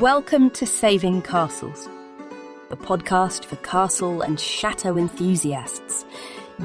Welcome to Saving Castles, the podcast for castle and chateau enthusiasts.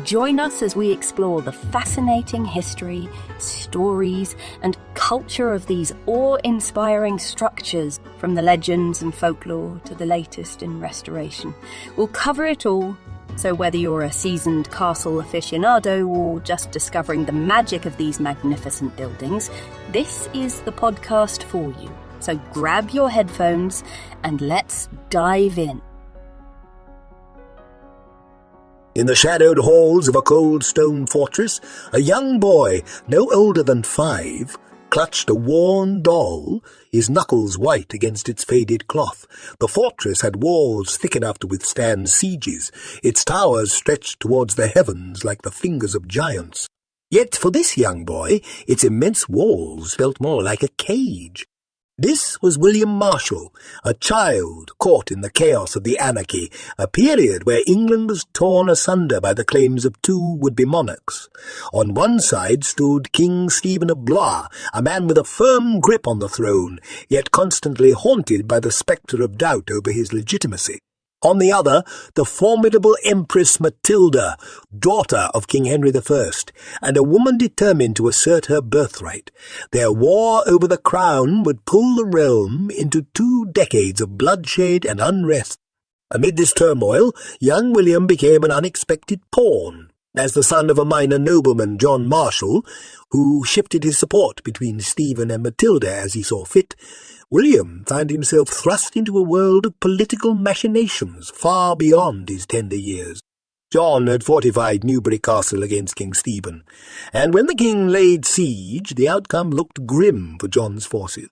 Join us as we explore the fascinating history, stories, and culture of these awe-inspiring structures, from the legends and folklore to the latest in restoration. We'll cover it all, so whether you're a seasoned castle aficionado or just discovering the magic of these magnificent buildings, this is the podcast for you. So grab your headphones and let's dive in. In the shadowed halls of a cold stone fortress, a young boy, no older than 5, clutched a worn doll, his knuckles white against its faded cloth. The fortress had walls thick enough to withstand sieges. Its towers stretched towards the heavens like the fingers of giants. Yet for this young boy, its immense walls felt more like a cage. This was William Marshal, a child caught in the chaos of the anarchy, a period where England was torn asunder by the claims of 2 would-be monarchs. On one side stood King Stephen of Blois, a man with a firm grip on the throne, yet constantly haunted by the spectre of doubt over his legitimacy. On the other, the formidable Empress Matilda, daughter of King Henry I, and a woman determined to assert her birthright. Their war over the crown would pull the realm into 2 decades of bloodshed and unrest. Amid this turmoil, young William became an unexpected pawn. As the son of a minor nobleman, John Marshal, who shifted his support between Stephen and Matilda as he saw fit, William found himself thrust into a world of political machinations far beyond his tender years. John had fortified Newbury Castle against King Stephen, and when the king laid siege, the outcome looked grim for John's forces.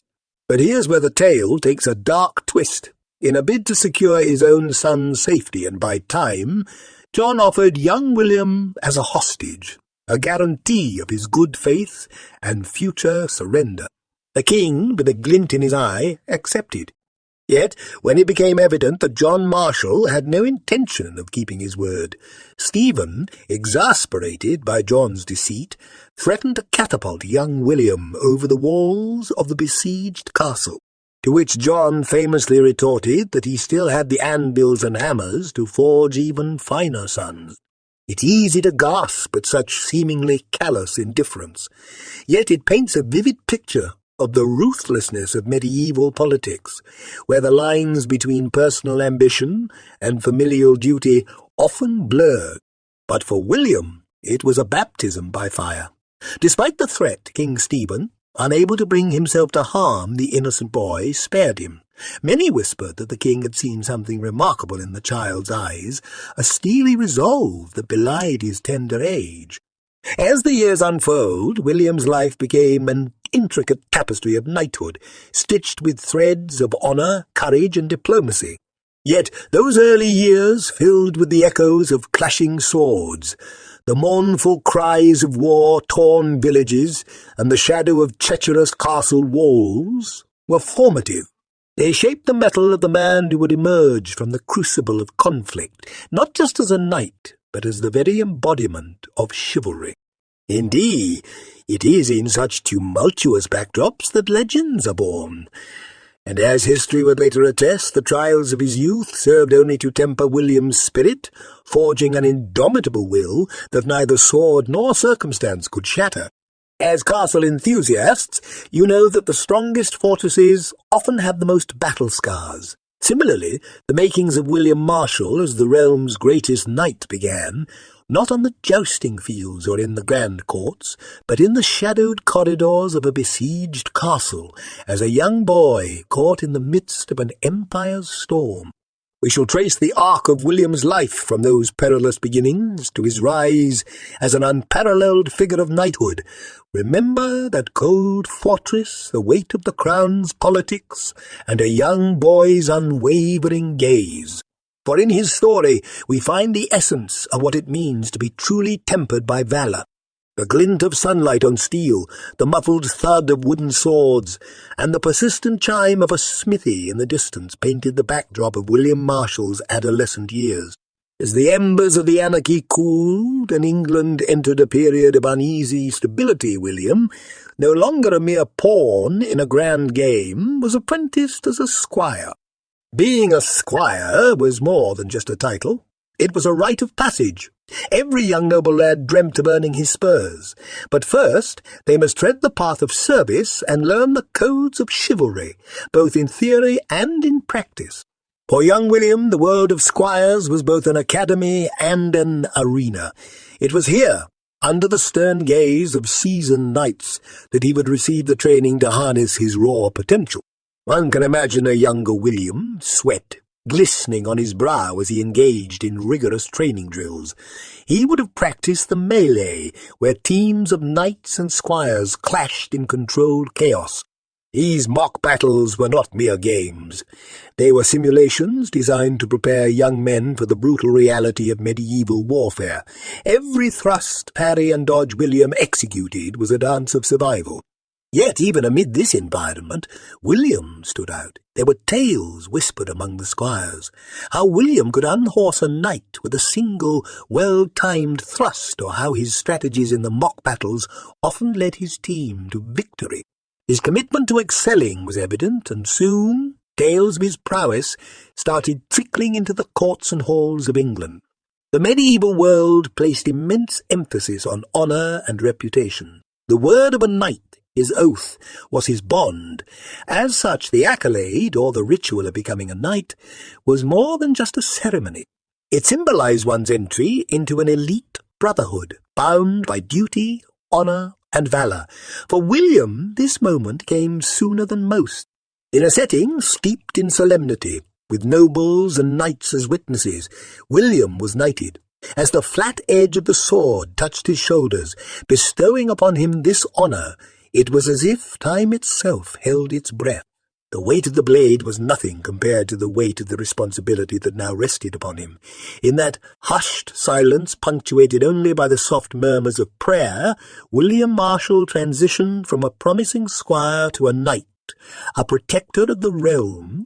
But here's where the tale takes a dark twist. In a bid to secure his own son's safety and buy time, John offered young William as a hostage, a guarantee of his good faith and future surrender. The king, with a glint in his eye, accepted. Yet, when it became evident that John Marshal had no intention of keeping his word, Stephen, exasperated by John's deceit, threatened to catapult young William over the walls of the besieged castle, to which John famously retorted that he still had the anvils and hammers to forge even finer sons. It's easy to gasp at such seemingly callous indifference, yet it paints a vivid picture of the ruthlessness of medieval politics, where the lines between personal ambition and familial duty often blurred. But for William, it was a baptism by fire. Despite the threat, King Stephen, unable to bring himself to harm the innocent boy, spared him. Many whispered that the king had seen something remarkable in the child's eyes, a steely resolve that belied his tender age. As the years unfold, William's life became an intricate tapestry of knighthood, stitched with threads of honour, courage, and diplomacy. Yet those early years, filled with the echoes of clashing swords, the mournful cries of war-torn villages, and the shadow of treacherous castle walls, were formative. They shaped the mettle of the man who would emerge from the crucible of conflict, not just as a knight, but as the very embodiment of chivalry. Indeed, it is in such tumultuous backdrops that legends are born. And as history would later attest, the trials of his youth served only to temper William's spirit, forging an indomitable will that neither sword nor circumstance could shatter. As castle enthusiasts, you know that the strongest fortresses often have the most battle scars. Similarly, the makings of William Marshal as the realm's greatest knight began, not on the jousting fields or in the grand courts, but in the shadowed corridors of a besieged castle, as a young boy caught in the midst of an empire's storm. We shall trace the arc of William's life from those perilous beginnings to his rise as an unparalleled figure of knighthood. Remember that cold fortress, the weight of the crown's politics, and a young boy's unwavering gaze. For in his story we find the essence of what it means to be truly tempered by valor. The glint of sunlight on steel, the muffled thud of wooden swords, and the persistent chime of a smithy in the distance painted the backdrop of William Marshal's adolescent years. As the embers of the anarchy cooled and England entered a period of uneasy stability, William, no longer a mere pawn in a grand game, was apprenticed as a squire. Being a squire was more than just a title. It was a rite of passage. Every young noble lad dreamt of earning his spurs. But first they must tread the path of service and learn the codes of chivalry, both in theory and in practice. For young William, the world of squires was both an academy and an arena. It was here, under the stern gaze of seasoned knights, that he would receive the training to harness his raw potential. One can imagine a younger William, sweat glistening on his brow as he engaged in rigorous training drills. He would have practiced the melee, where teams of knights and squires clashed in controlled chaos. These mock battles were not mere games. They were simulations designed to prepare young men for the brutal reality of medieval warfare. Every thrust, parry, and dodge William executed was a dance of survival. Yet even amid this environment, William stood out. There were tales whispered among the squires, how William could unhorse a knight with a single, well-timed thrust, or how his strategies in the mock battles often led his team to victory. His commitment to excelling was evident, and soon tales of his prowess started trickling into the courts and halls of England. The medieval world placed immense emphasis on honour and reputation. The word of a knight, his oath, was his bond. As such, the accolade, or the ritual of becoming a knight, was more than just a ceremony. It symbolized one's entry into an elite brotherhood, bound by duty, honour, and valour. For William, this moment came sooner than most. In a setting steeped in solemnity, with nobles and knights as witnesses, William was knighted. As the flat edge of the sword touched his shoulders, bestowing upon him this honour, it was as if time itself held its breath. The weight of the blade was nothing compared to the weight of the responsibility that now rested upon him. In that hushed silence, punctuated only by the soft murmurs of prayer, William Marshal transitioned from a promising squire to a knight, a protector of the realm.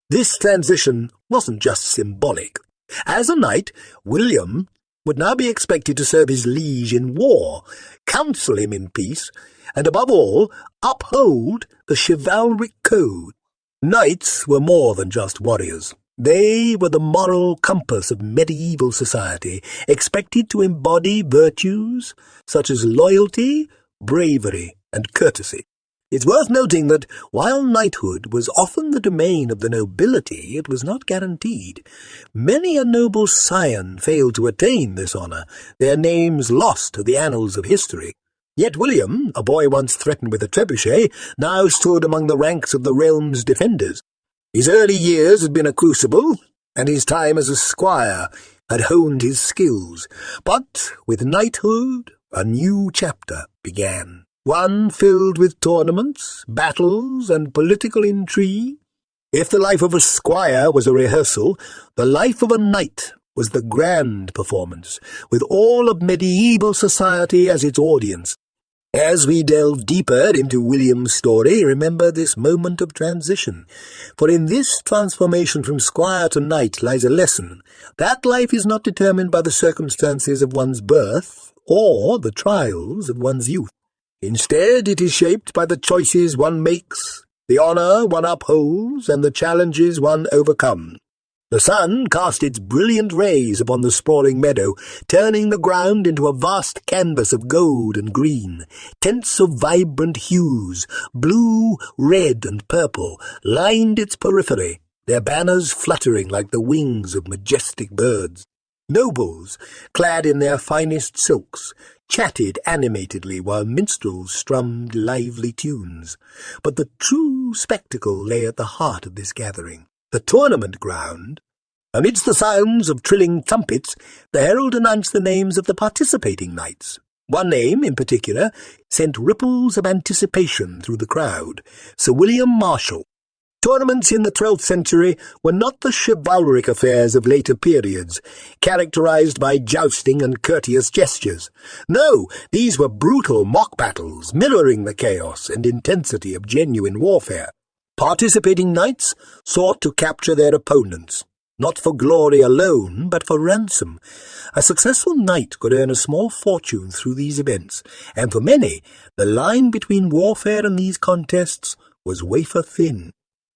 This transition wasn't just symbolic. As a knight, William would now be expected to serve his liege in war, counsel him in peace, and above all, uphold the chivalric code. Knights were more than just warriors. They were the moral compass of medieval society, expected to embody virtues such as loyalty, bravery, and courtesy. It's worth noting that while knighthood was often the domain of the nobility, it was not guaranteed. Many a noble scion failed to attain this honour, their names lost to the annals of history. Yet William, a boy once threatened with a trebuchet, now stood among the ranks of the realm's defenders. His early years had been a crucible, and his time as a squire had honed his skills. But with knighthood, a new chapter began. One filled with tournaments, battles, and political intrigue. If the life of a squire was a rehearsal, the life of a knight was the grand performance, with all of medieval society as its audience. As we delve deeper into William's story, remember this moment of transition. For in this transformation from squire to knight lies a lesson. That life is not determined by the circumstances of one's birth or the trials of one's youth. Instead, it is shaped by the choices one makes, the honour one upholds, and the challenges one overcomes. The sun cast its brilliant rays upon the sprawling meadow, turning the ground into a vast canvas of gold and green. Tints of vibrant hues, blue, red, and purple, lined its periphery, their banners fluttering like the wings of majestic birds. Nobles, clad in their finest silks, chatted animatedly while minstrels strummed lively tunes. But the true spectacle lay at the heart of this gathering. The tournament ground. Amidst the sounds of trilling trumpets, the herald announced the names of the participating knights. One name, in particular, sent ripples of anticipation through the crowd: Sir William Marshal. Tournaments in the 12th century were not the chivalric affairs of later periods, characterized by jousting and courteous gestures. No, these were brutal mock battles, mirroring the chaos and intensity of genuine warfare. Participating knights sought to capture their opponents. not for glory alone, but for ransom. A successful knight could earn a small fortune through these events, and for many, the line between warfare and these contests was wafer thin.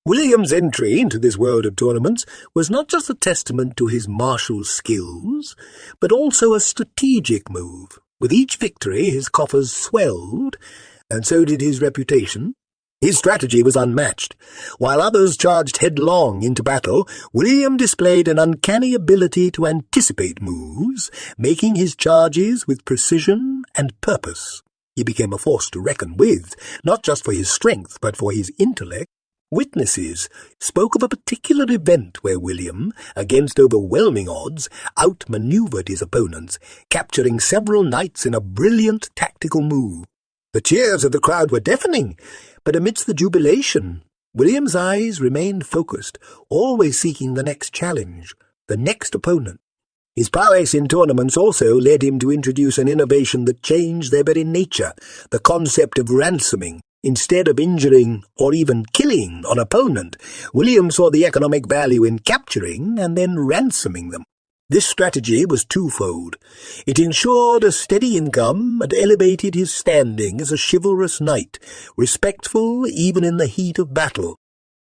William's entry into this world of tournaments was not just a testament to his martial skills, but also a strategic move. With each victory, his coffers swelled, and so did his reputation. His strategy was unmatched. While others charged headlong into battle, William displayed an uncanny ability to anticipate moves, making his charges with precision and purpose. He became a force to reckon with, not just for his strength, but for his intellect. Witnesses spoke of a particular event where William, against overwhelming odds, outmaneuvered his opponents, capturing several knights in a brilliant tactical move. The cheers of the crowd were deafening, but amidst the jubilation, William's eyes remained focused, always seeking the next challenge, the next opponent. His prowess in tournaments also led him to introduce an innovation that changed their very nature, the concept of ransoming. Instead of injuring or even killing an opponent, William saw the economic value in capturing and then ransoming them. This strategy was twofold. It ensured a steady income and elevated his standing as a chivalrous knight, respectful even in the heat of battle.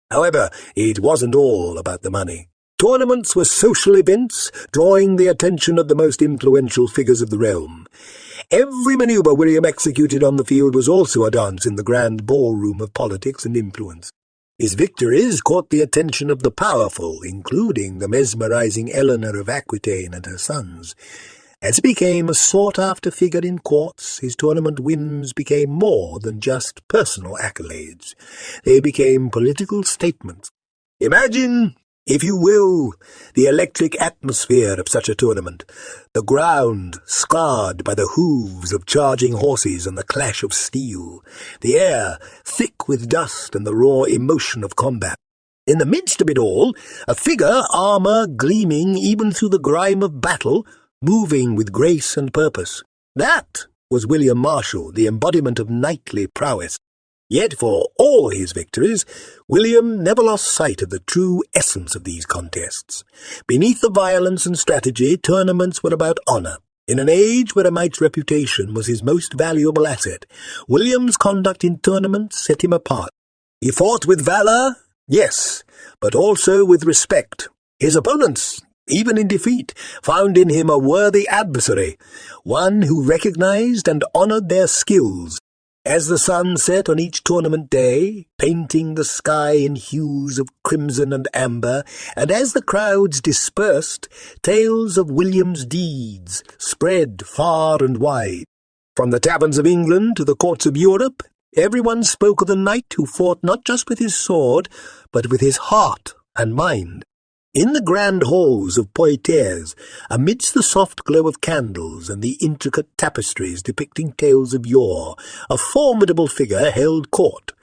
However, it wasn't all about the money. Tournaments were social events, drawing the attention of the most influential figures of the realm. Every maneuver William executed on the field was also a dance in the grand ballroom of politics and influence. His victories caught the attention of the powerful, including the mesmerizing Eleanor of Aquitaine and her sons. As he became a sought-after figure in courts, his tournament wins became more than just personal accolades. They became political statements. Imagine, if you will, the electric atmosphere of such a tournament, the ground scarred by the hooves of charging horses and the clash of steel, the air thick with dust and the raw emotion of combat. In the midst of it all, a figure, armour gleaming even through the grime of battle, moving with grace and purpose. That was William Marshal, the embodiment of knightly prowess. Yet for all his victories, William never lost sight of the true essence of these contests. Beneath the violence and strategy, tournaments were about honour. In an age where a knight's reputation was his most valuable asset, William's conduct in tournaments set him apart. He fought with valour, yes, but also with respect. His opponents, even in defeat, found in him a worthy adversary, one who recognized and honoured their skills. As the sun set on each tournament day, painting the sky in hues of crimson and amber, and as the crowds dispersed, tales of William's deeds spread far and wide. From the taverns of England to the courts of Europe, everyone spoke of the knight who fought not just with his sword, but with his heart and mind. In the grand halls of Poitiers, amidst the soft glow of candles and the intricate tapestries depicting tales of yore, a formidable figure held court,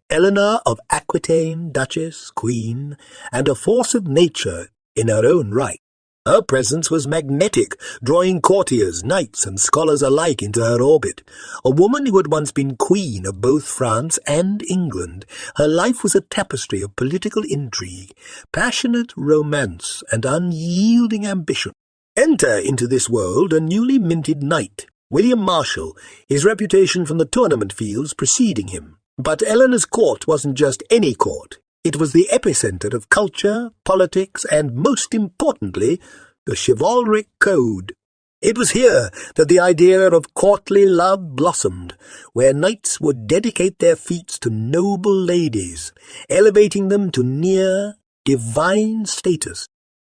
Eleanor of Aquitaine, Duchess, Queen, and a force of nature in her own right. Her presence was magnetic, drawing courtiers, knights, and scholars alike into her orbit. A woman who had once been queen of both France and England, her life was a tapestry of political intrigue, passionate romance, and unyielding ambition. Enter into this world a newly minted knight, William Marshal, his reputation from the tournament fields preceding him. But Eleanor's court wasn't just any court. It was the epicenter of culture, politics, and, most importantly, the chivalric code. It was here that the idea of courtly love blossomed, where knights would dedicate their feats to noble ladies, elevating them to near divine status.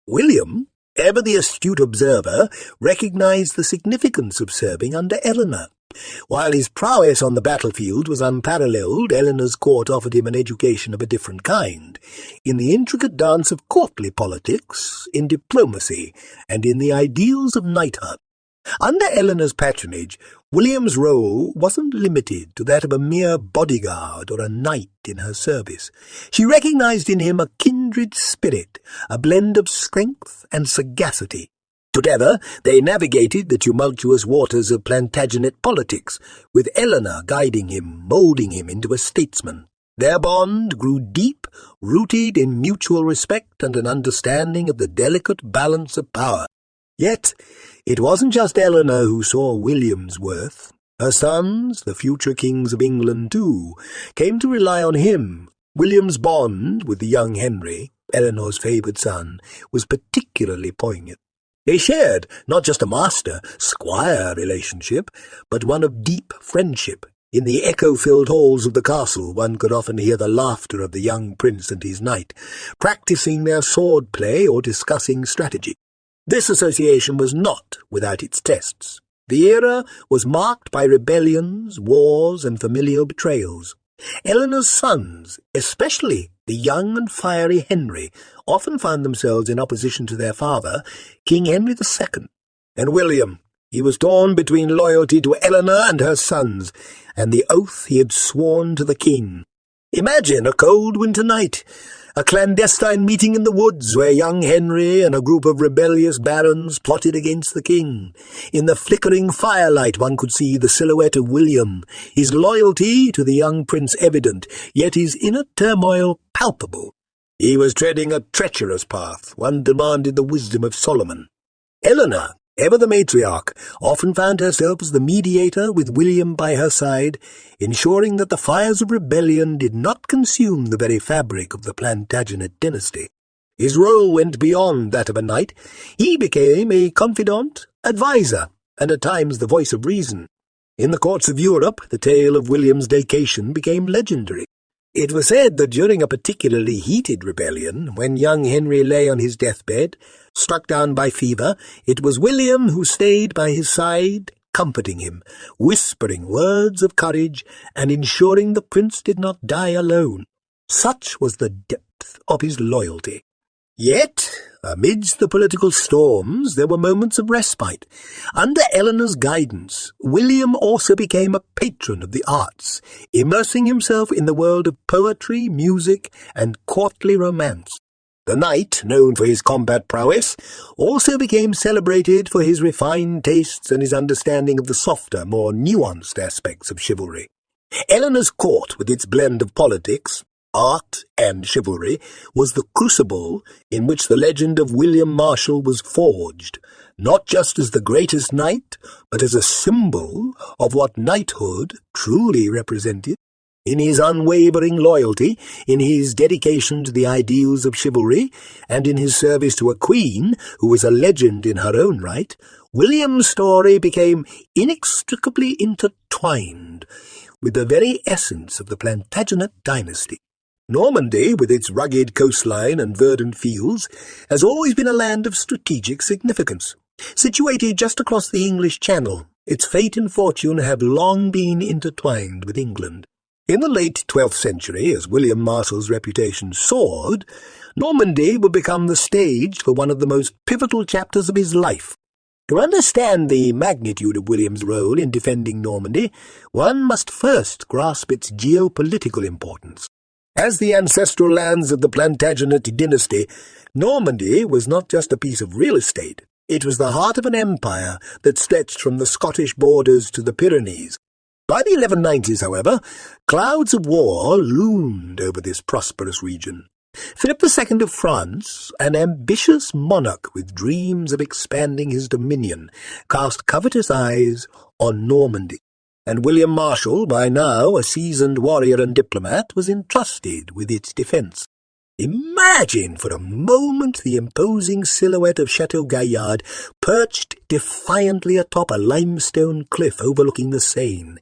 William, ever the astute observer, recognized the significance of serving under Eleanor. While his prowess on the battlefield was unparalleled, Eleanor's court offered him an education of a different kind, in the intricate dance of courtly politics, in diplomacy, and in the ideals of knighthood. Under Eleanor's patronage, William's role wasn't limited to that of a mere bodyguard or a knight in her service. She recognized in him a kindred spirit, a blend of strength and sagacity. Together, they navigated the tumultuous waters of Plantagenet politics, with Eleanor guiding him, moulding him into a statesman. Their bond grew deep, rooted in mutual respect and an understanding of the delicate balance of power. Yet, it wasn't just Eleanor who saw William's worth. Her sons, the future kings of England too, came to rely on him. William's bond with the young Henry, Eleanor's favoured son, was particularly poignant. They shared not just a master-squire relationship, but one of deep friendship. In the echo-filled halls of the castle one could often hear the laughter of the young prince and his knight, practising their sword-play or discussing strategy. This association was not without its tests. The era was marked by rebellions, wars, and familial betrayals. Eleanor's sons, especially the young and fiery Henry, often found themselves in opposition to their father, King Henry II. And William, he was torn between loyalty to Eleanor and her sons, and the oath he had sworn to the king. Imagine a cold winter night, a clandestine meeting in the woods where young Henry and a group of rebellious barons plotted against the king. In the flickering firelight one could see the silhouette of William, his loyalty to the young prince evident, yet his inner turmoil palpable. He was treading a treacherous path, one demanded the wisdom of Solomon. Eleanor, ever the matriarch, often found herself as the mediator with William by her side, ensuring that the fires of rebellion did not consume the very fabric of the Plantagenet dynasty. His role went beyond that of a knight. He became a confidant, adviser, and at times the voice of reason. In the courts of Europe, the tale of William's dedication became legendary. It was said that during a particularly heated rebellion, when young Henry lay on his deathbed, struck down by fever, it was William who stayed by his side, comforting him, whispering words of courage, and ensuring the prince did not die alone. Such was the depth of his loyalty. Yet, amidst the political storms, there were moments of respite. Under Eleanor's guidance, William also became a patron of the arts, immersing himself in the world of poetry, music, and courtly romance. The knight, known for his combat prowess, also became celebrated for his refined tastes and his understanding of the softer, more nuanced aspects of chivalry. Eleanor's court, with its blend of politics, art, and chivalry, was the crucible in which the legend of William Marshal was forged, not just as the greatest knight, but as a symbol of what knighthood truly represented. In his unwavering loyalty, in his dedication to the ideals of chivalry, and in his service to a queen who was a legend in her own right, William's story became inextricably intertwined with the very essence of the Plantagenet dynasty. Normandy, with its rugged coastline and verdant fields, has always been a land of strategic significance. Situated just across the English Channel, its fate and fortune have long been intertwined with England. In the late 12th century, as William Marshal's reputation soared, Normandy would become the stage for one of the most pivotal chapters of his life. To understand the magnitude of William's role in defending Normandy, one must first grasp its geopolitical importance. As the ancestral lands of the Plantagenet dynasty, Normandy was not just a piece of real estate. It was the heart of an empire that stretched from the Scottish borders to the Pyrenees. By the 1190s, however, clouds of war loomed over this prosperous region. Philip II of France, an ambitious monarch with dreams of expanding his dominion, cast covetous eyes on Normandy, and William Marshal, by now a seasoned warrior and diplomat, was entrusted with its defence. Imagine for a moment the imposing silhouette of Chateau Gaillard perched defiantly atop a limestone cliff overlooking the Seine.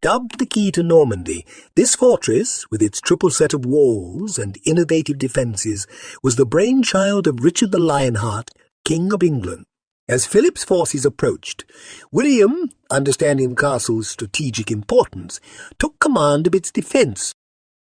Dubbed the key to Normandy, this fortress, with its triple set of walls and innovative defences, was the brainchild of Richard the Lionheart, King of England. As Philip's forces approached, William, understanding the castle's strategic importance, took command of its defence.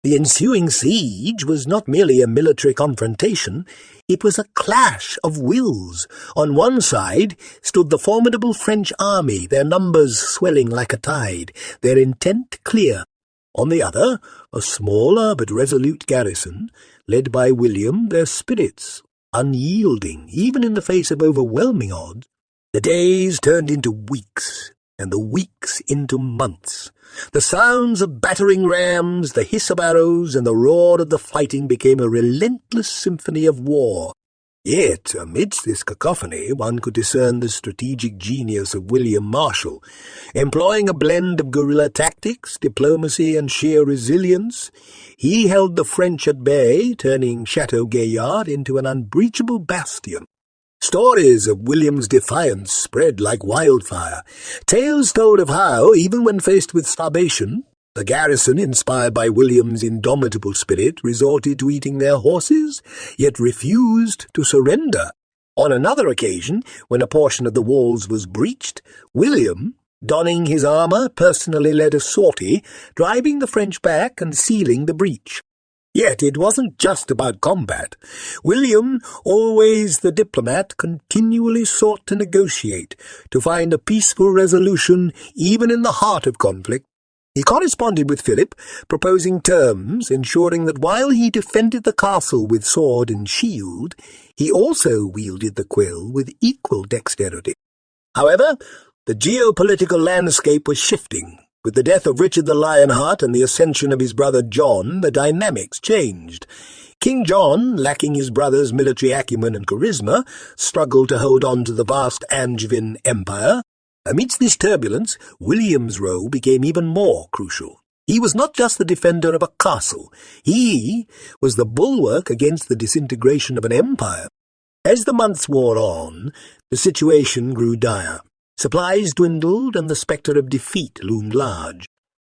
The ensuing siege was not merely a military confrontation, it was a clash of wills. On one side stood the formidable French army, their numbers swelling like a tide, their intent clear. On the other, a smaller but resolute garrison, led by William, their spirits unyielding, even in the face of overwhelming odds. The days turned into weeks, and the weeks into months. The sounds of battering rams, the hiss of arrows, and the roar of the fighting became a relentless symphony of war. Yet, amidst this cacophony, one could discern the strategic genius of William Marshal. Employing a blend of guerrilla tactics, diplomacy, and sheer resilience, he held the French at bay, turning Chateau Gaillard into an unbreachable bastion. Stories of William's defiance spread like wildfire. Tales told of how, even when faced with starvation, the garrison, inspired by William's indomitable spirit, resorted to eating their horses, yet refused to surrender. On another occasion, when a portion of the walls was breached, William, donning his armour, personally led a sortie, driving the French back and sealing the breach. Yet it wasn't just about combat. William, always the diplomat, continually sought to negotiate, to find a peaceful resolution even in the heart of conflict. He corresponded with Philip, proposing terms, ensuring that while he defended the castle with sword and shield, he also wielded the quill with equal dexterity. However, the geopolitical landscape was shifting. With the death of Richard the Lionheart and the ascension of his brother John, the dynamics changed. King John, lacking his brother's military acumen and charisma, struggled to hold on to the vast Angevin Empire. Amidst this turbulence, William's role became even more crucial. He was not just the defender of a castle. He was the bulwark against the disintegration of an empire. As the months wore on, the situation grew dire. Supplies dwindled, and the spectre of defeat loomed large.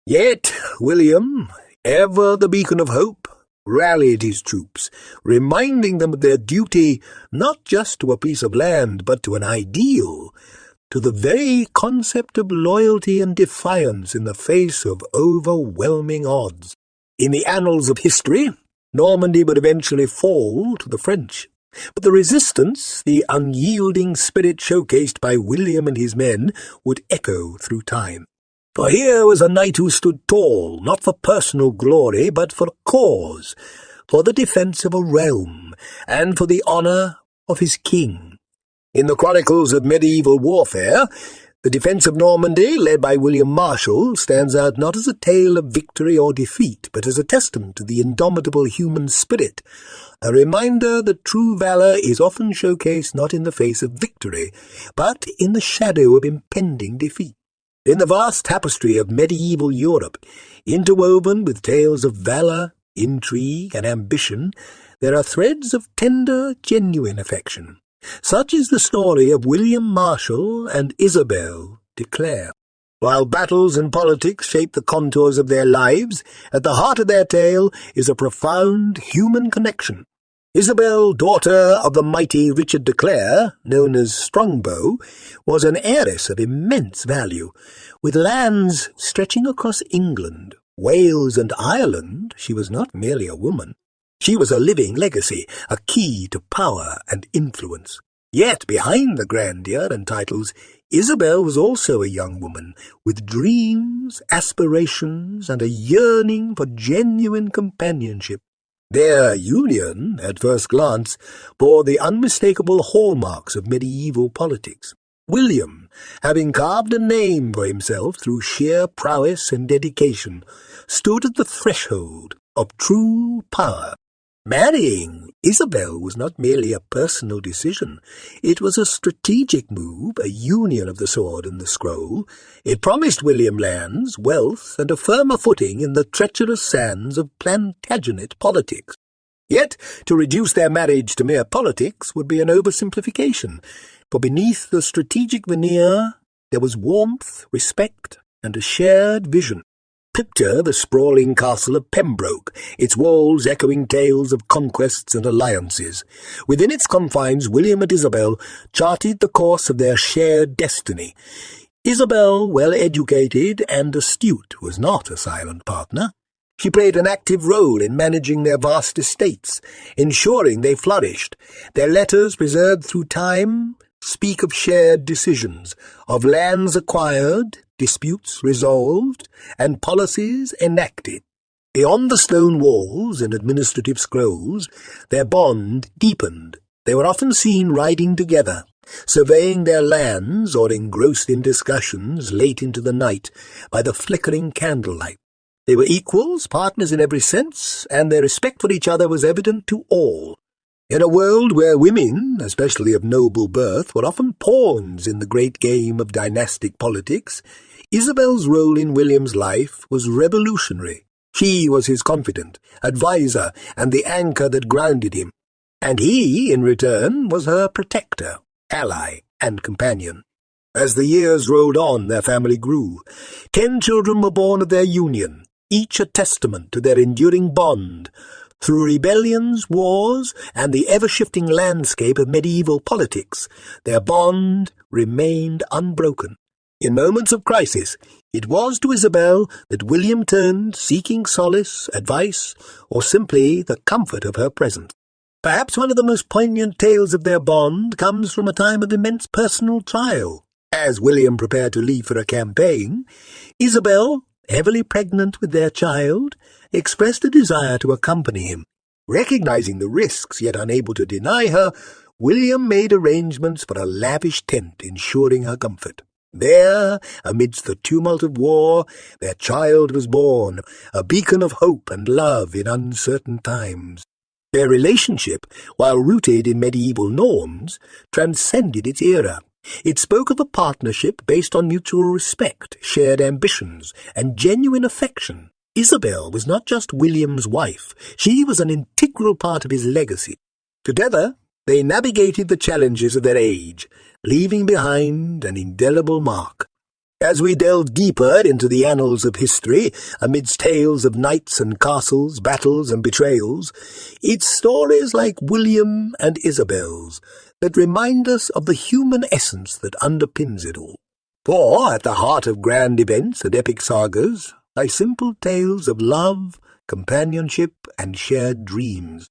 Yet William, ever the beacon of hope, rallied his troops, reminding them of their duty not just to a piece of land, but to an ideal, to the very concept of loyalty and defiance in the face of overwhelming odds. In the annals of history, Normandy would eventually fall to the French. But the resistance, the unyielding spirit showcased by William and his men, would echo through time. For here was a knight who stood tall, not for personal glory, but for a cause, for the defence of a realm, and for the honour of his king. In the chronicles of medieval warfare, the defence of Normandy, led by William Marshal, stands out not as a tale of victory or defeat, but as a testament to the indomitable human spirit, a reminder that true valour is often showcased not in the face of victory, but in the shadow of impending defeat. In the vast tapestry of medieval Europe, interwoven with tales of valour, intrigue, and ambition, there are threads of tender, genuine affection. Such is the story of William Marshal and Isabel de Clare. While battles and politics shape the contours of their lives, at the heart of their tale is a profound human connection. Isabel, daughter of the mighty Richard de Clare, known as Strongbow, was an heiress of immense value. With lands stretching across England, Wales, and Ireland, she was not merely a woman. She was a living legacy, a key to power and influence. Yet behind the grandeur and titles, Isabel was also a young woman, with dreams, aspirations, and a yearning for genuine companionship. Their union, at first glance, bore the unmistakable hallmarks of medieval politics. William, having carved a name for himself through sheer prowess and dedication, stood at the threshold of true power. Marrying Isabel was not merely a personal decision. It was a strategic move, a union of the sword and the scroll. It promised William lands, wealth, and a firmer footing in the treacherous sands of Plantagenet politics. Yet, to reduce their marriage to mere politics would be an oversimplification, for beneath the strategic veneer there was warmth, respect, and a shared vision. Picture the sprawling castle of Pembroke, its walls echoing tales of conquests and alliances. Within its confines, William and Isabel charted the course of their shared destiny. Isabel, well-educated and astute, was not a silent partner. She played an active role in managing their vast estates, ensuring they flourished. Their letters, preserved through time, speak of shared decisions, of lands acquired, disputes resolved, and policies enacted. Beyond the stone walls and administrative scrolls, their bond deepened. They were often seen riding together, surveying their lands or engrossed in discussions late into the night by the flickering candlelight. They were equals, partners in every sense, and their respect for each other was evident to all. In a world where women, especially of noble birth, were often pawns in the great game of dynastic politics, Isabel's role in William's life was revolutionary. She was his confidant, adviser, and the anchor that grounded him, and he, in return, was her protector, ally, and companion. As the years rolled on, their family grew. 10 children were born of their union, each a testament to their enduring bond. Through rebellions, wars, and the ever-shifting landscape of medieval politics, their bond remained unbroken. In moments of crisis, it was to Isabel that William turned, seeking solace, advice, or simply the comfort of her presence. Perhaps one of the most poignant tales of their bond comes from a time of immense personal trial. As William prepared to leave for a campaign, Isabel, heavily pregnant with their child, expressed a desire to accompany him. Recognizing the risks, yet unable to deny her, William made arrangements for a lavish tent ensuring her comfort. There, amidst the tumult of war, their child was born, a beacon of hope and love in uncertain times. Their relationship, while rooted in medieval norms, transcended its era. It spoke of a partnership based on mutual respect, shared ambitions, and genuine affection. Isabel was not just William's wife. She was an integral part of his legacy. Together, they navigated the challenges of their age, leaving behind an indelible mark. As we delve deeper into the annals of history, amidst tales of knights and castles, battles and betrayals, it's stories like William and Isabel's that remind us of the human essence that underpins it all. For, at the heart of grand events and epic sagas, lie simple tales of love, companionship, and shared dreams.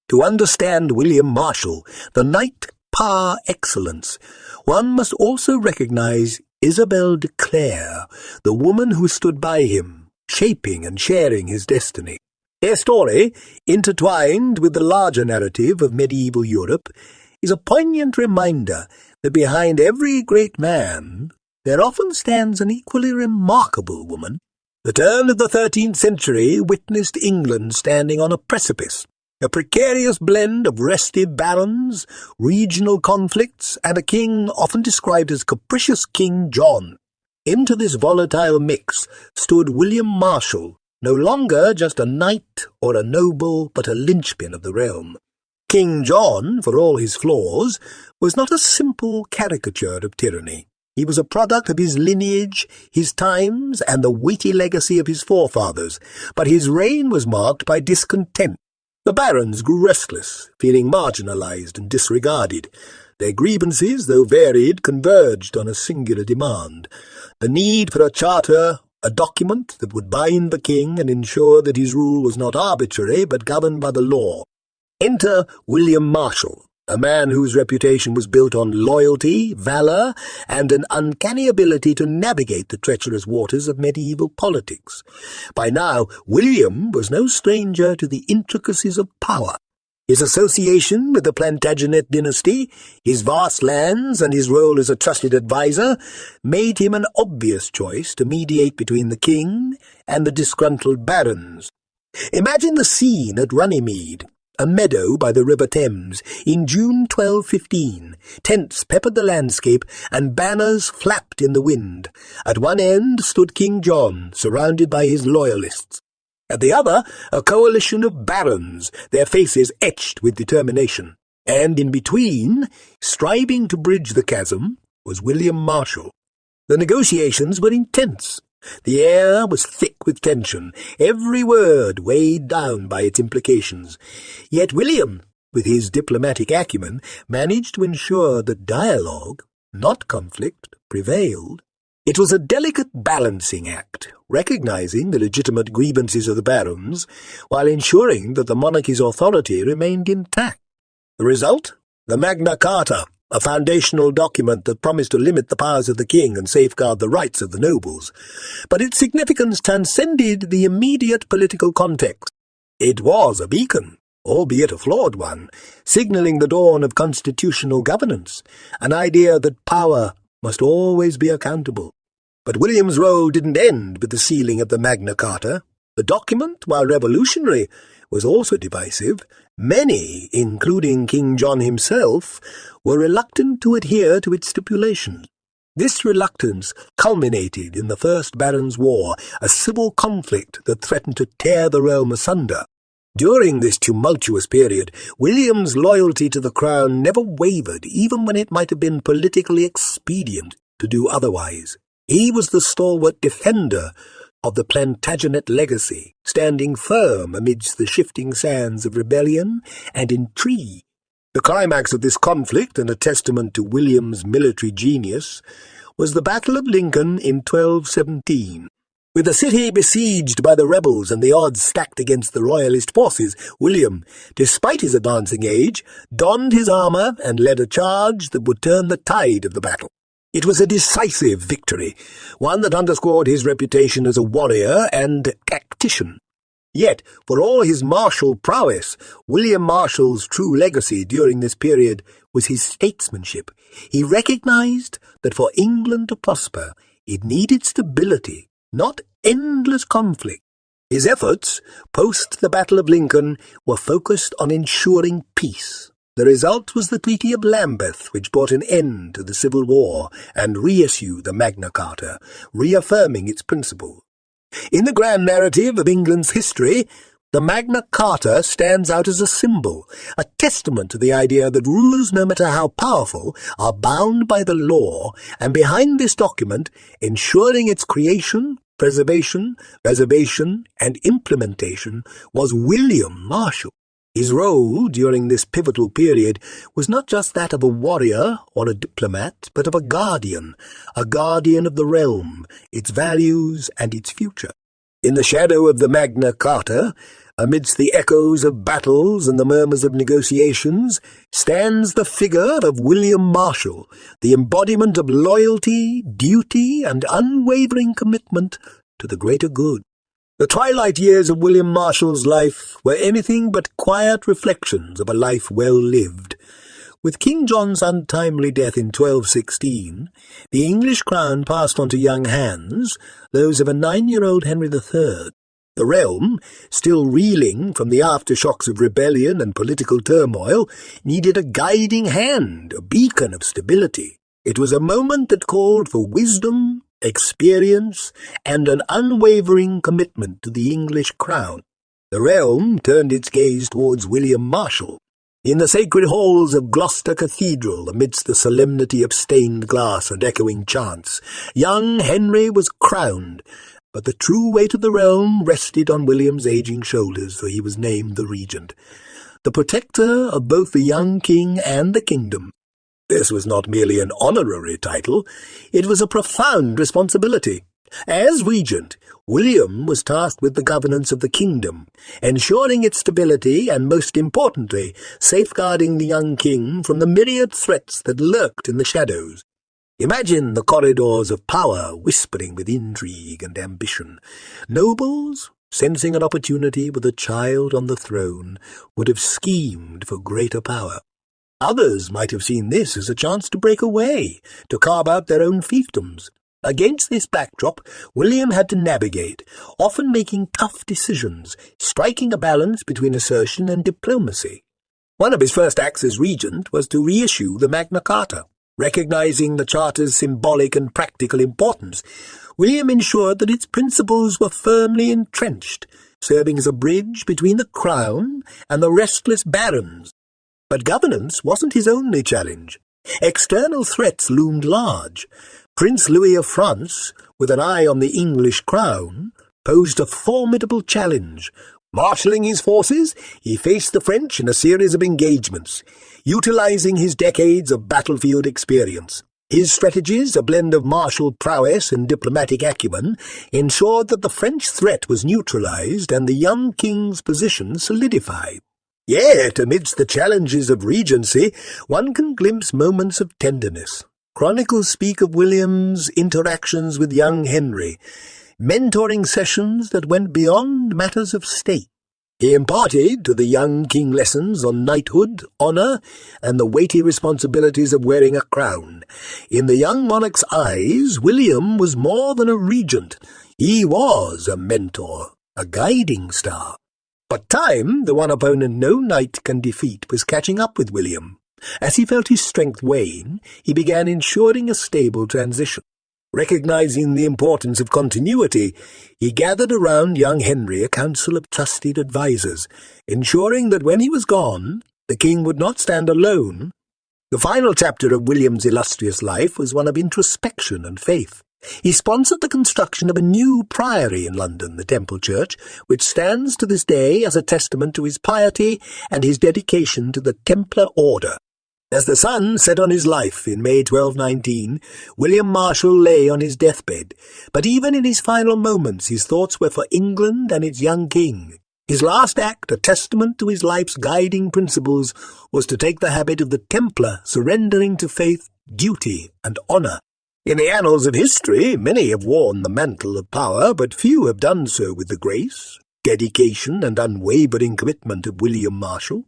To understand William Marshal, the knight par excellence, one must also recognize Isabel de Clare, the woman who stood by him, shaping and sharing his destiny. Their story, intertwined with the larger narrative of medieval Europe, is a poignant reminder that behind every great man there often stands an equally remarkable woman. The turn of the 13th century witnessed England standing on a precipice, a precarious blend of restive barons, regional conflicts, and a king often described as capricious King John. Into this volatile mix stood William Marshal, no longer just a knight or a noble, but a linchpin of the realm. King John, for all his flaws, was not a simple caricature of tyranny. He was a product of his lineage, his times, and the weighty legacy of his forefathers, but his reign was marked by discontent. The barons grew restless, feeling marginalized and disregarded. Their grievances, though varied, converged on a singular demand: the need for a charter, a document that would bind the king and ensure that his rule was not arbitrary but governed by the law. Enter William Marshal, a man whose reputation was built on loyalty, valor, and an uncanny ability to navigate the treacherous waters of medieval politics. By now, William was no stranger to the intricacies of power. His association with the Plantagenet dynasty, his vast lands, and his role as a trusted adviser made him an obvious choice to mediate between the king and the disgruntled barons. Imagine the scene at Runnymede, a meadow by the River Thames, in June 1215. Tents peppered the landscape, and banners flapped in the wind. At one end stood King John, surrounded by his loyalists. At the other, a coalition of barons, their faces etched with determination. And in between, striving to bridge the chasm, was William Marshal. The negotiations were intense. The air was thick with tension, every word weighed down by its implications. Yet William, with his diplomatic acumen, managed to ensure that dialogue, not conflict, prevailed. It was a delicate balancing act, recognizing the legitimate grievances of the barons, while ensuring that the monarchy's authority remained intact. The result? The Magna Carta, a foundational document that promised to limit the powers of the king and safeguard the rights of the nobles. But its significance transcended the immediate political context. It was a beacon, albeit a flawed one, signalling the dawn of constitutional governance, an idea that power must always be accountable. But William's role didn't end with the sealing of the Magna Carta. The document, while revolutionary, was also divisive. Many, including King John himself, were reluctant to adhere to its stipulations. This reluctance culminated in the First Barons' War, a civil conflict that threatened to tear the realm asunder. During this tumultuous period, William's loyalty to the crown never wavered, even when it might have been politically expedient to do otherwise. He was the stalwart defender of the Plantagenet legacy, standing firm amidst the shifting sands of rebellion and intrigue. The climax of this conflict, and a testament to William's military genius, was the Battle of Lincoln in 1217. With the city besieged by the rebels and the odds stacked against the royalist forces, William, despite his advancing age, donned his armour and led a charge that would turn the tide of the battle. It was a decisive victory, one that underscored his reputation as a warrior and tactician. Yet, for all his martial prowess, William Marshal's true legacy during this period was his statesmanship. He recognized that for England to prosper, it needed stability, not endless conflict. His efforts, post the Battle of Lincoln, were focused on ensuring peace. The result was the Treaty of Lambeth, which brought an end to the Civil War and reissued the Magna Carta, reaffirming its principles. In the grand narrative of England's history, the Magna Carta stands out as a symbol, a testament to the idea that rulers, no matter how powerful, are bound by the law, and behind this document, ensuring its creation, preservation, reservation, and implementation, was William Marshal. His role during this pivotal period was not just that of a warrior or a diplomat, but of a guardian of the realm, its values and its future. In the shadow of the Magna Carta, amidst the echoes of battles and the murmurs of negotiations, stands the figure of William Marshal, the embodiment of loyalty, duty, and unwavering commitment to the greater good. The twilight years of William Marshal's life were anything but quiet reflections of a life well lived. With King John's untimely death in 1216, the English crown passed on to young hands, those of a 9-year-old Henry III. The realm, still reeling from the aftershocks of rebellion and political turmoil, needed a guiding hand, a beacon of stability. It was a moment that called for wisdom, experience, and an unwavering commitment to the English crown. The realm turned its gaze towards William Marshal. In the sacred halls of Gloucester Cathedral, amidst the solemnity of stained glass and echoing chants, young Henry was crowned, but the true weight of the realm rested on William's aging shoulders, for he was named the regent, the protector of both the young king and the kingdom. This was not merely an honorary title, it was a profound responsibility. As regent, William was tasked with the governance of the kingdom, ensuring its stability and, most importantly, safeguarding the young king from the myriad threats that lurked in the shadows. Imagine the corridors of power whispering with intrigue and ambition. Nobles, sensing an opportunity with a child on the throne, would have schemed for greater power. Others might have seen this as a chance to break away, to carve out their own fiefdoms. Against this backdrop, William had to navigate, often making tough decisions, striking a balance between assertion and diplomacy. One of his first acts as regent was to reissue the Magna Carta. Recognizing the Charter's symbolic and practical importance, William ensured that its principles were firmly entrenched, serving as a bridge between the crown and the restless barons. But governance wasn't his only challenge. External threats loomed large. Prince Louis of France, with an eye on the English crown, posed a formidable challenge. Marshalling his forces, he faced the French in a series of engagements, utilizing his decades of battlefield experience. His strategies, a blend of martial prowess and diplomatic acumen, ensured that the French threat was neutralized and the young king's position solidified. Yet, amidst the challenges of regency, one can glimpse moments of tenderness. Chronicles speak of William's interactions with young Henry, mentoring sessions that went beyond matters of state. He imparted to the young king lessons on knighthood, honour, and the weighty responsibilities of wearing a crown. In the young monarch's eyes, William was more than a regent. He was a mentor, a guiding star. But time, the one opponent no knight can defeat, was catching up with William. As he felt his strength wane, he began ensuring a stable transition. Recognizing the importance of continuity, he gathered around young Henry a council of trusted advisers, ensuring that when he was gone, the king would not stand alone. The final chapter of William's illustrious life was one of introspection and faith. He sponsored the construction of a new priory in London, the Temple Church, which stands to this day as a testament to his piety and his dedication to the Templar Order. As the sun set on his life in May 1219, William Marshal lay on his deathbed, but even in his final moments his thoughts were for England and its young king. His last act, a testament to his life's guiding principles, was to take the habit of the Templar, surrendering to faith, duty, and honour. In the annals of history, many have worn the mantle of power, but few have done so with the grace, dedication, and unwavering commitment of William Marshal.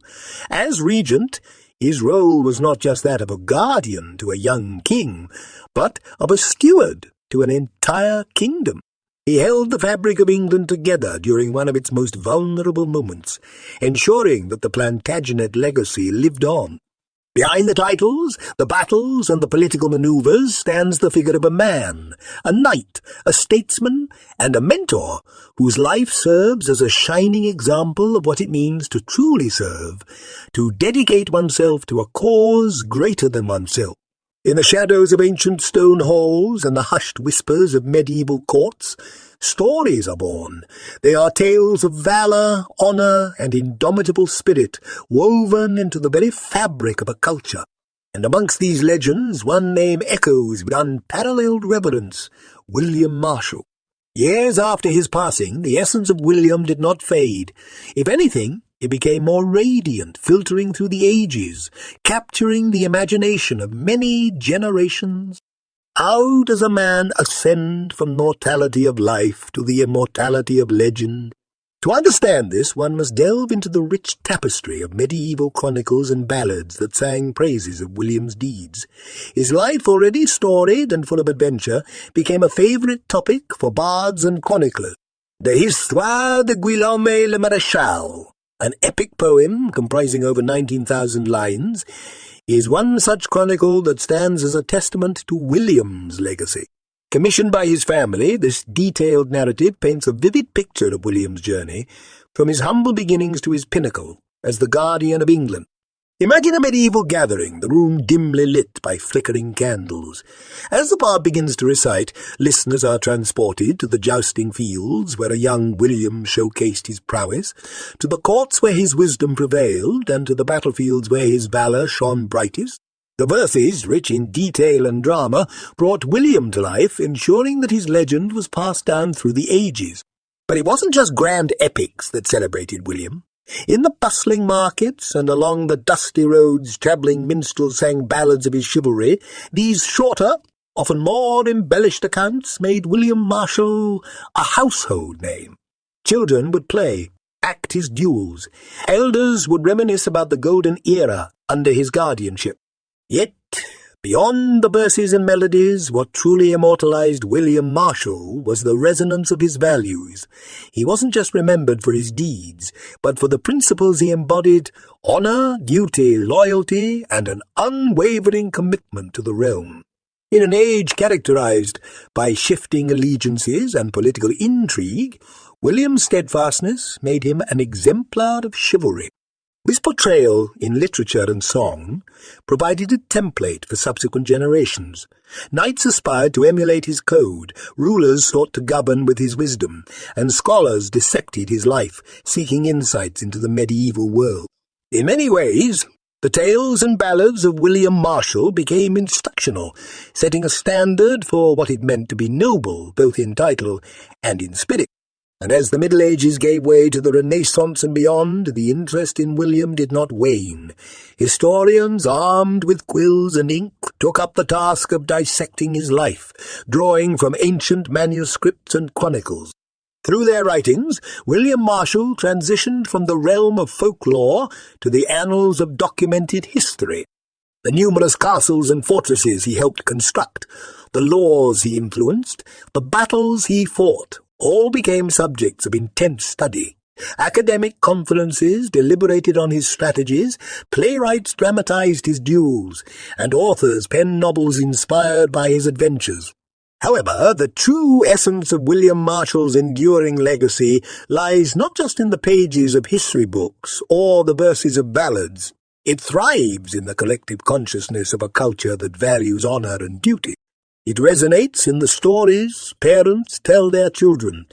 As regent, his role was not just that of a guardian to a young king, but of a steward to an entire kingdom. He held the fabric of England together during one of its most vulnerable moments, ensuring that the Plantagenet legacy lived on. Behind the titles, the battles, and the political manoeuvres stands the figure of a man, a knight, a statesman, and a mentor whose life serves as a shining example of what it means to truly serve, to dedicate oneself to a cause greater than oneself. In the shadows of ancient stone halls and the hushed whispers of medieval courts, stories are born. They are tales of valour, honour, and indomitable spirit, woven into the very fabric of a culture. And amongst these legends, one name echoes with unparalleled reverence: William Marshal. Years after his passing, the essence of William did not fade. If anything, it became more radiant, filtering through the ages, capturing the imagination of many generations. How does a man ascend from mortality of life to the immortality of legend? To understand this, one must delve into the rich tapestry of medieval chronicles and ballads that sang praises of William's deeds. His life, already storied and full of adventure, became a favourite topic for bards and chroniclers. The Histoire de Guillaume le Marshal, an epic poem comprising over 19,000 lines, is one such chronicle that stands as a testament to William's legacy. Commissioned by his family, this detailed narrative paints a vivid picture of William's journey, from his humble beginnings to his pinnacle as the guardian of England. Imagine a medieval gathering, the room dimly lit by flickering candles. As the bard begins to recite, listeners are transported to the jousting fields where a young William showcased his prowess, to the courts where his wisdom prevailed, and to the battlefields where his valour shone brightest. The verses, rich in detail and drama, brought William to life, ensuring that his legend was passed down through the ages. But it wasn't just grand epics that celebrated William. In the bustling markets and along the dusty roads, travelling minstrels sang ballads of his chivalry. These shorter, often more embellished accounts made William Marshal a household name. Children would play, act his duels. Elders would reminisce about the golden era under his guardianship. Yet, beyond the verses and melodies, what truly immortalized William Marshal was the resonance of his values. He wasn't just remembered for his deeds, but for the principles he embodied: honor, duty, loyalty, and an unwavering commitment to the realm. In an age characterized by shifting allegiances and political intrigue, William's steadfastness made him an exemplar of chivalry. This portrayal in literature and song provided a template for subsequent generations. Knights aspired to emulate his code, rulers sought to govern with his wisdom, and scholars dissected his life, seeking insights into the medieval world. In many ways, the tales and ballads of William Marshal became instructional, setting a standard for what it meant to be noble, both in title and in spirit. And as the Middle Ages gave way to the Renaissance and beyond, the interest in William did not wane. Historians, armed with quills and ink, took up the task of dissecting his life, drawing from ancient manuscripts and chronicles. Through their writings, William Marshal transitioned from the realm of folklore to the annals of documented history. The numerous castles and fortresses he helped construct, the laws he influenced, the battles he fought, all became subjects of intense study. Academic conferences deliberated on his strategies, playwrights dramatized his duels, and authors penned novels inspired by his adventures. However, the true essence of William Marshal's enduring legacy lies not just in the pages of history books or the verses of ballads. It thrives in the collective consciousness of a culture that values honor and duty. It resonates in the stories parents tell their children,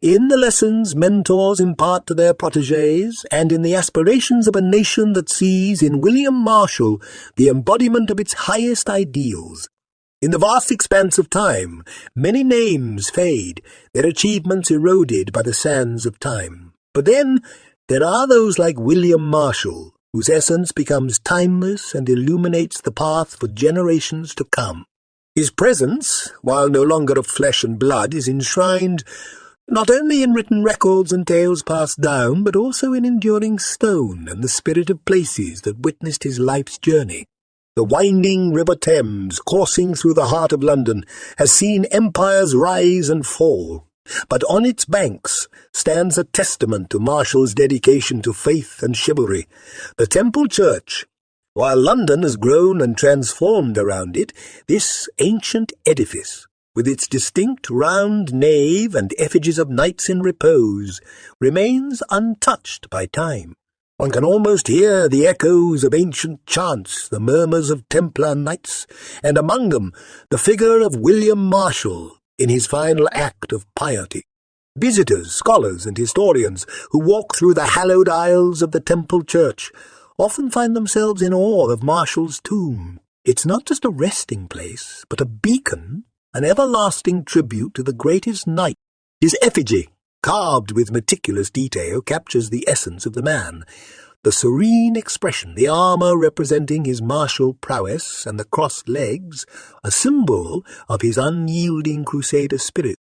in the lessons mentors impart to their protégés, and in the aspirations of a nation that sees in William Marshal the embodiment of its highest ideals. In the vast expanse of time, many names fade, their achievements eroded by the sands of time. But then there are those like William Marshal, whose essence becomes timeless and illuminates the path for generations to come. His presence, while no longer of flesh and blood, is enshrined not only in written records and tales passed down, but also in enduring stone and the spirit of places that witnessed his life's journey. The winding River Thames, coursing through the heart of London, has seen empires rise and fall, but on its banks stands a testament to Marshal's dedication to faith and chivalry. The Temple Church. While London has grown and transformed around it, this ancient edifice, with its distinct round nave and effigies of knights in repose, remains untouched by time. One can almost hear the echoes of ancient chants, the murmurs of Templar knights, and among them the figure of William Marshal in his final act of piety. Visitors, scholars, and historians who walk through the hallowed aisles of the Temple Church often find themselves in awe of Marshal's tomb. It's not just a resting place, but a beacon, an everlasting tribute to the greatest knight. His effigy, carved with meticulous detail, captures the essence of the man. The serene expression, the armour representing his martial prowess, and the crossed legs, a symbol of his unyielding crusader spirit.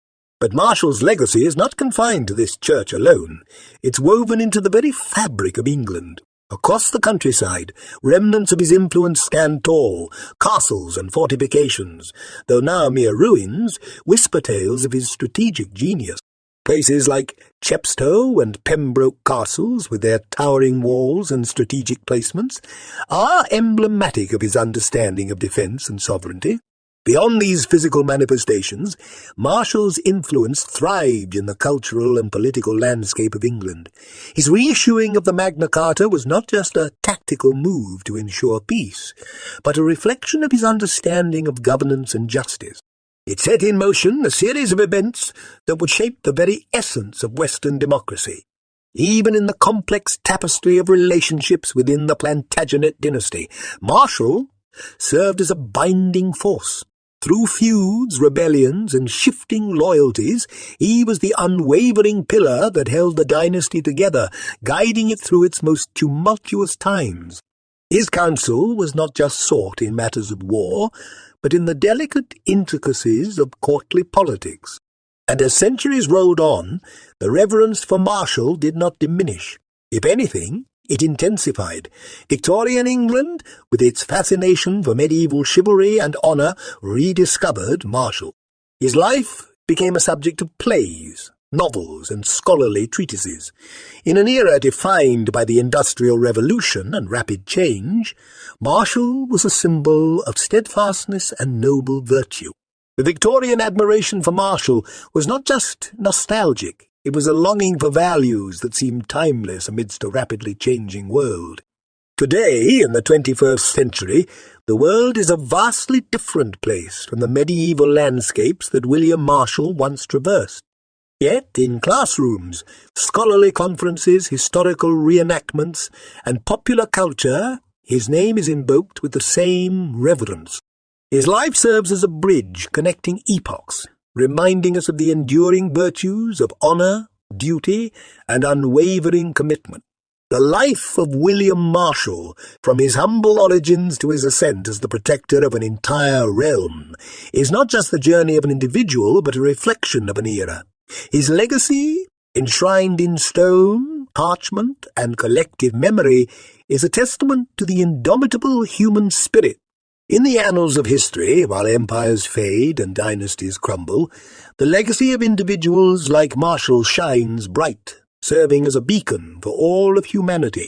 But Marshal's legacy is not confined to this church alone. It's woven into the very fabric of England. Across the countryside, remnants of his influence stand tall, castles and fortifications, though now mere ruins, whisper tales of his strategic genius. Places like Chepstow and Pembroke castles, with their towering walls and strategic placements, are emblematic of his understanding of defence and sovereignty. Beyond these physical manifestations, Marshal's influence thrived in the cultural and political landscape of England. His reissuing of the Magna Carta was not just a tactical move to ensure peace, but a reflection of his understanding of governance and justice. It set in motion a series of events that would shape the very essence of Western democracy. Even in the complex tapestry of relationships within the Plantagenet dynasty, Marshal served as a binding force. Through feuds, rebellions, and shifting loyalties, he was the unwavering pillar that held the dynasty together, guiding it through its most tumultuous times. His counsel was not just sought in matters of war, but in the delicate intricacies of courtly politics. And as centuries rolled on, the reverence for Marshal did not diminish. If anything, it intensified. Victorian England, with its fascination for medieval chivalry and honour, rediscovered Marshal. His life became a subject of plays, novels, and scholarly treatises. In an era defined by the Industrial Revolution and rapid change, Marshal was a symbol of steadfastness and noble virtue. The Victorian admiration for Marshal was not just nostalgic. It was a longing for values that seemed timeless amidst a rapidly changing world. Today, in the 21st century, the world is a vastly different place from the medieval landscapes that William Marshal once traversed. Yet, in classrooms, scholarly conferences, historical reenactments, and popular culture, his name is invoked with the same reverence. His life serves as a bridge connecting epochs, reminding us of the enduring virtues of honour, duty, and unwavering commitment. The life of William Marshal, from his humble origins to his ascent as the protector of an entire realm, is not just the journey of an individual, but a reflection of an era. His legacy, enshrined in stone, parchment, and collective memory, is a testament to the indomitable human spirit. In the annals of history, while empires fade and dynasties crumble, the legacy of individuals like Marshal shines bright, serving as a beacon for all of humanity.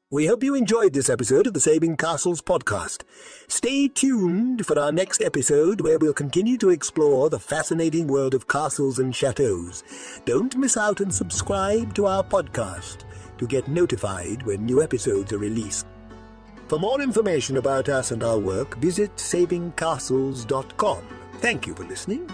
We hope you enjoyed this episode of the Saving Castles podcast. Stay tuned for our next episode, where we'll continue to explore the fascinating world of castles and chateaux. Don't miss out and subscribe to our podcast to get notified when new episodes are released. For more information about us and our work, visit savingcastles.com. Thank you for listening.